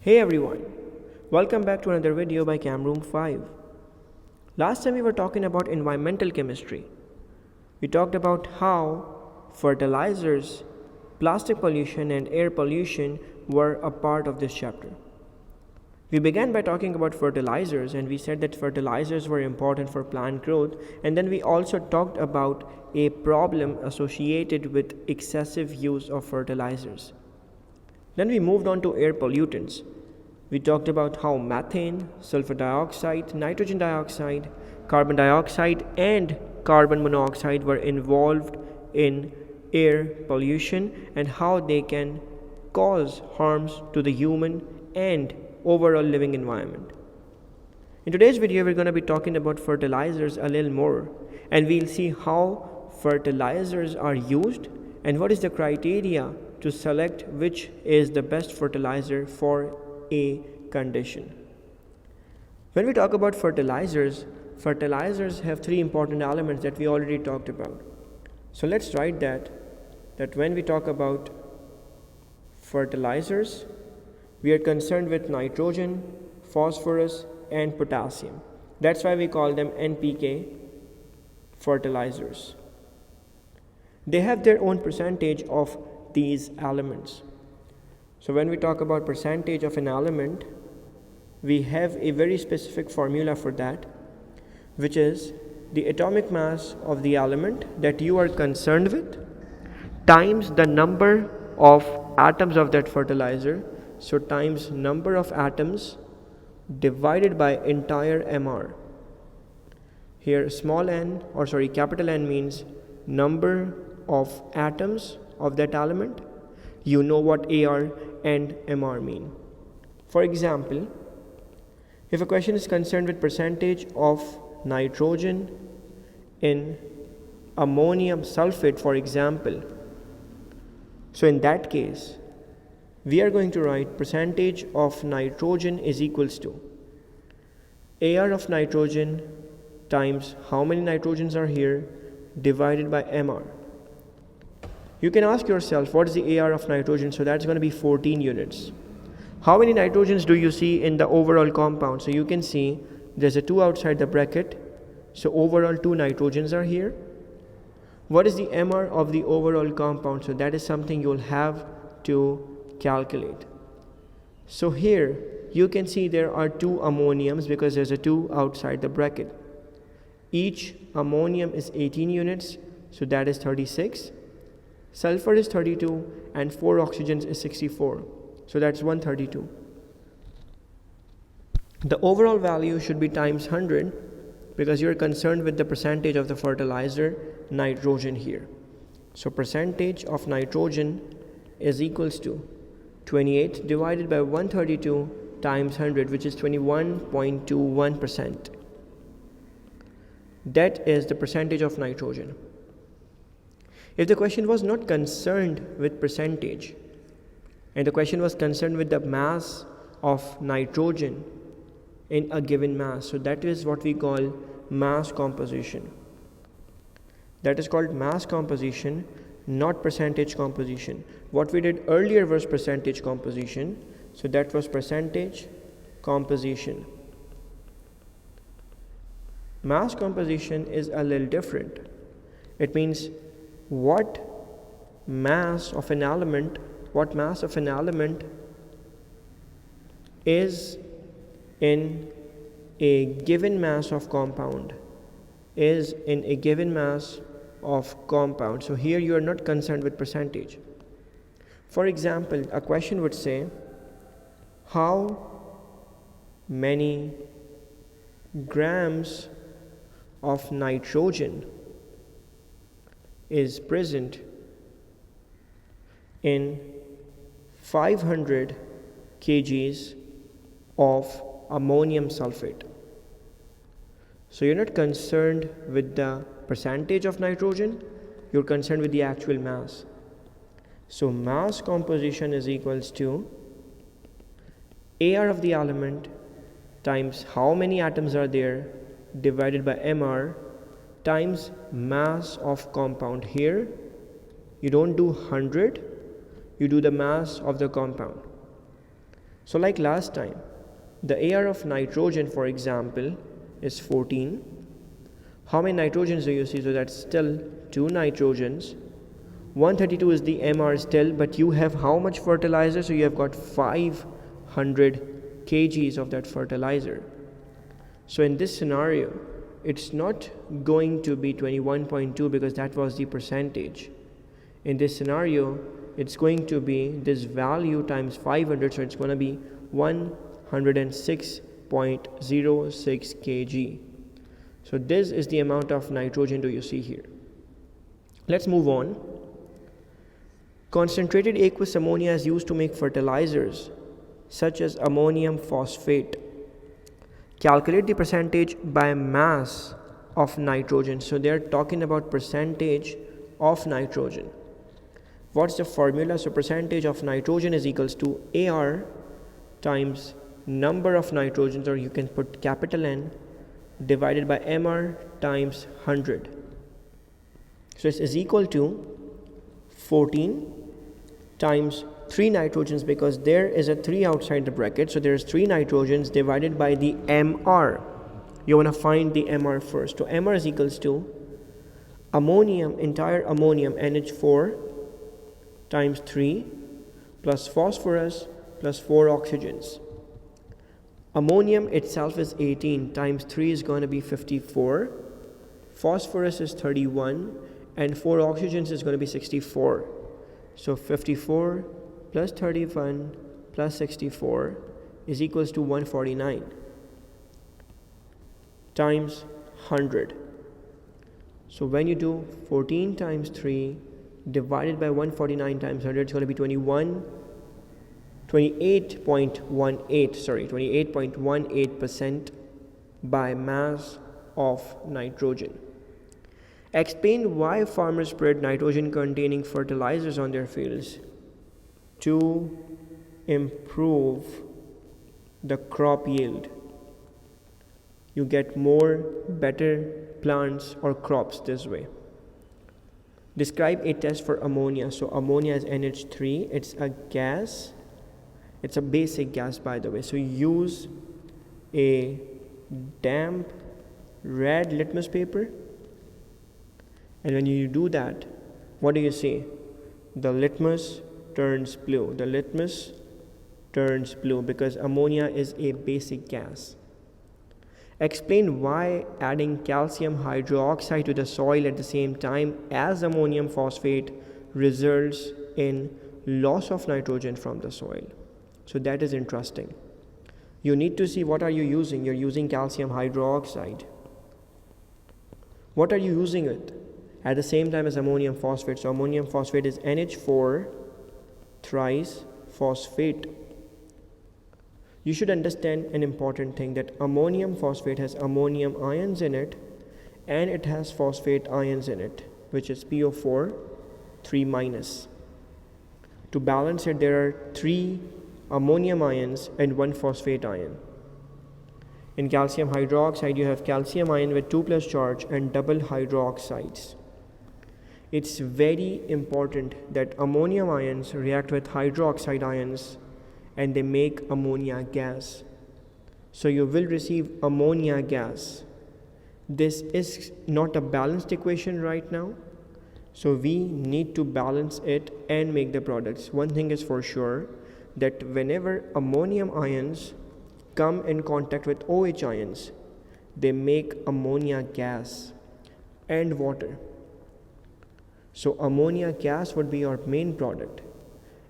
Hey everyone, welcome back to another video by Camroom 5. Last time we were talking about environmental chemistry. We talked about how fertilizers, plastic pollution and air pollution were a part of this chapter. We began by talking about fertilizers and we said that fertilizers were important for plant growth, and then we also talked about a problem associated with excessive use of fertilizers. Then we moved on to air pollutants. We talked about how methane, sulfur dioxide, nitrogen dioxide, carbon dioxide, and carbon monoxide were involved in air pollution and how they can cause harms to the human and overall living environment. In today's video, we're going to be talking about fertilizers a little more, and we'll see how fertilizers are used and what is the criteria to select which is the best fertilizer for a condition. When we talk about fertilizers have three important elements that we already talked about. So let's write that when we talk about fertilizers, we are concerned with nitrogen, phosphorus, and potassium. That's why we call them NPK fertilizers. They have their own percentage of these elements. So when we talk about percentage of an element, we have a very specific formula for that, which is the atomic mass of the element that you are concerned with times the number of atoms of that fertilizer, so times number of atoms divided by entire MR. Here capital N means number of atoms of that element. You know what AR and MR mean. For example, if a question is concerned with percentage of nitrogen in ammonium sulfate, for example, so in that case, we are going to write percentage of nitrogen is equals to AR of nitrogen times how many nitrogens are here divided by MR. You can ask yourself, what is the AR of nitrogen? So that's going to be 14 units. How many nitrogens do you see in the overall compound? So you can see there's a 2 outside the bracket. So overall 2 nitrogens are here. What is the MR of the overall compound? So that is something you'll have to calculate. So here you can see there are 2 ammoniums because there's a 2 outside the bracket. Each ammonium is 18 units, so that is 36. Sulfur is 32 and 4 oxygens is 64. So that's 132. The overall value should be times 100 because you're concerned with the percentage of the fertilizer nitrogen here. So percentage of nitrogen is equals to 28 divided by 132 times 100, which is 21.21%. That is the percentage of nitrogen. If the question was not concerned with percentage and the question was concerned with the mass of nitrogen in a given mass, so that is what we call mass composition. That is called mass composition, not percentage composition. What we did earlier was percentage composition, so that was percentage composition. Mass composition is a little different. It means what mass of an element is in a given mass of compound, So here you are not concerned with percentage. For example, a question would say, how many grams of nitrogen is present in 500 kgs of ammonium sulfate? So you're not concerned with the percentage of nitrogen, you're concerned with the actual mass. So mass composition is equals to AR of the element times how many atoms are there divided by MR times mass of compound. Here you don't do 100, you do the mass of the compound. So like last time, the AR of nitrogen, for example, is 14. How many nitrogens do you see? So that's still 2 nitrogens. 132 is the MR still, but you have how much fertilizer? So you have got 500 kgs of that fertilizer. So in this scenario, it's not going to be 21.2 because that was the percentage. In this scenario, it's going to be this value times 500, so it's going to be 106.06 kg. So this is the amount of nitrogen do you see here. Let's move on. Concentrated aqueous ammonia is used to make fertilizers such as ammonium phosphate. Calculate the percentage by mass of nitrogen. So they are talking about percentage of nitrogen. What's the formula? So percentage of nitrogen is equals to AR times number of nitrogens, or you can put capital N, divided by MR times 100. So this is equal to 14 times 3 nitrogens, because there is a 3 outside the bracket, so there's 3 nitrogens divided by the MR. You want to find the MR first. So MR is equals to ammonium, entire ammonium, NH4 times 3 plus phosphorus plus 4 oxygens. Ammonium itself is 18 times 3 is going to be 54. Phosphorus is 31 and 4 oxygens is going to be 64. So 54 plus 31 plus 64 is equals to 149 times 100. So when you do 14 times 3 divided by 149 times 100, it's going to be 28.18% by mass of nitrogen. Explain why farmers spread nitrogen containing fertilizers on their fields. To improve the crop yield. You get more better plants or crops this way. Describe a test for ammonia. So ammonia is NH3. It's a gas. It's a basic gas, by the way. So use a damp red litmus paper. And when you do that, what do you see? The litmus turns blue. The litmus turns blue because ammonia is a basic gas. Explain why adding calcium hydroxide to the soil at the same time as ammonium phosphate results in loss of nitrogen from the soil. So that is interesting. You need to see what are you using. You're using calcium hydroxide. What are you using it? At the same time as ammonium phosphate. So ammonium phosphate is NH4 thrice phosphate. You should understand an important thing, that ammonium phosphate has ammonium ions in it and it has phosphate ions in it, which is PO4 3 minus. To balance it, there are 3 ammonium ions and 1 phosphate ion. In calcium hydroxide, you have calcium ion with 2 plus charge and double hydroxides. It's very important that ammonium ions react with hydroxide ions and they make ammonia gas. So you will receive ammonia gas. This is not a balanced equation right now. So we need to balance it and make the products. One thing is for sure, that whenever ammonium ions come in contact with OH ions, they make ammonia gas and water. So ammonia gas would be your main product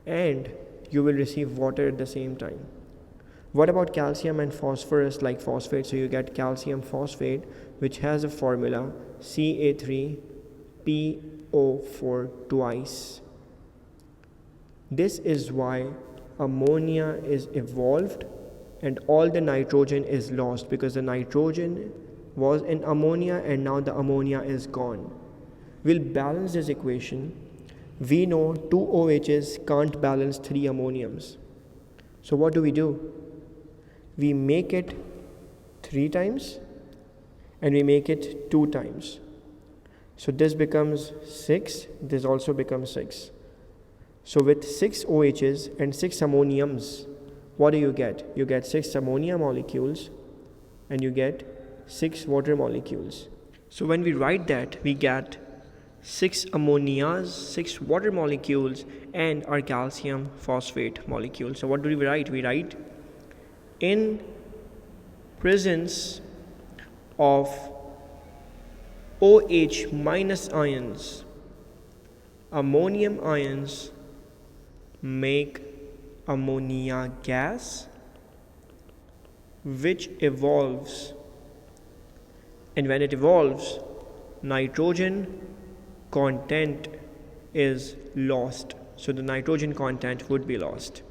and you will receive water at the same time. What about calcium and phosphorus like phosphate? So you get calcium phosphate, which has a formula Ca3PO4 twice. This is why ammonia is evolved and all the nitrogen is lost, because the nitrogen was in ammonia and now the ammonia is gone. We'll balance this equation. We know 2 OHs can't balance 3 ammoniums. So what do? We make it 3 times and we make it 2 times. So this becomes 6, this also becomes 6. So with 6 OHs and 6 ammoniums, what do you get? You get 6 ammonia molecules and you get 6 water molecules. So when we write that, we get 6 ammonias, 6 water molecules, and our calcium phosphate molecule. So what do we write? We write in presence of OH minus ions, ammonium ions make ammonia gas, which evolves, and when it evolves, nitrogen content is lost. So the nitrogen content would be lost.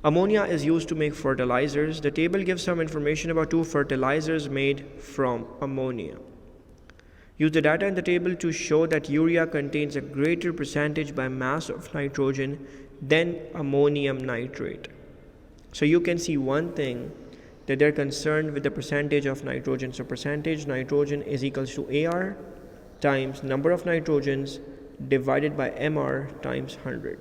Ammonia is used to make fertilizers. The table gives some information about 2 fertilizers made from ammonia. Use the data in the table to show that urea contains a greater percentage by mass of nitrogen than ammonium nitrate. So you can see one thing, that they're concerned with the percentage of nitrogen. So percentage nitrogen is equals to AR times number of nitrogens divided by MR times 100.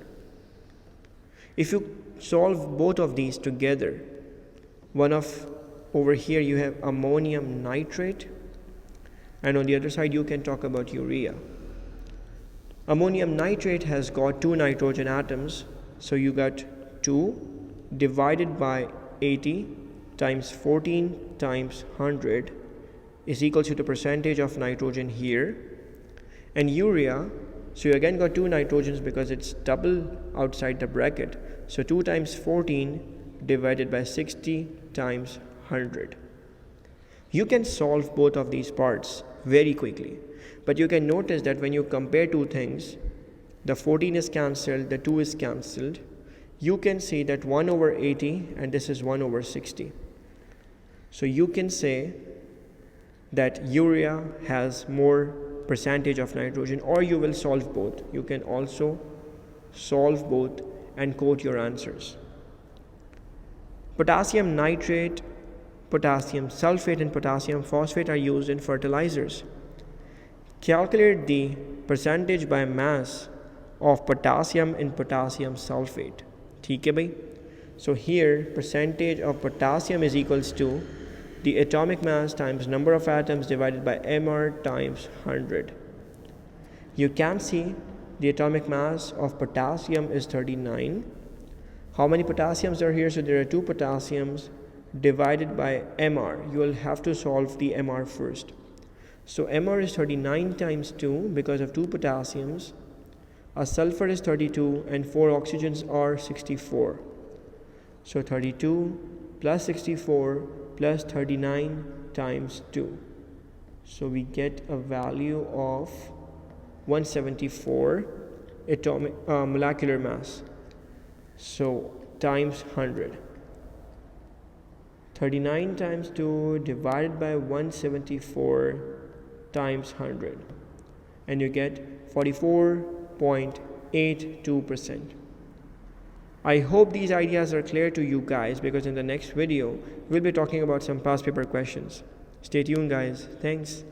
If you solve both of these together, over here you have ammonium nitrate, and on the other side you can talk about urea. Ammonium nitrate has got 2 nitrogen atoms, so you got 2 divided by 80 times 14 times 100 is equal to the percentage of nitrogen here. And urea, so you again got 2 nitrogens because it's double outside the bracket, so 2 times 14 divided by 60 times 100. You can solve both of these parts very quickly, but you can notice that when you compare 2 things, the 14 is cancelled, the 2 is cancelled. You can see that 1 over 80 and this is 1 over 60. So you can say that urea has more percentage of nitrogen, or you will solve both. You can also solve both and quote your answers. Potassium nitrate, potassium sulfate, and potassium phosphate are used in fertilizers. Calculate the percentage by mass of potassium in potassium sulfate. ठीक है भाई? So here percentage of potassium is equals to the atomic mass times number of atoms divided by MR times 100. You can see the atomic mass of potassium is 39. How many potassiums are here? So there are 2 potassiums divided by MR. You will have to solve the MR first. So MR is 39 times 2 because of 2 potassiums. A sulfur is 32 and 4 oxygens are 64. So 32 plus 64 plus 39 times 2. So we get a value of 174 atomic molecular mass. So times 100. 39 times 2 divided by 174 times 100. And you get 44.82%. I hope these ideas are clear to you guys, because in the next video we'll be talking about some past paper questions. Stay tuned guys. Thanks.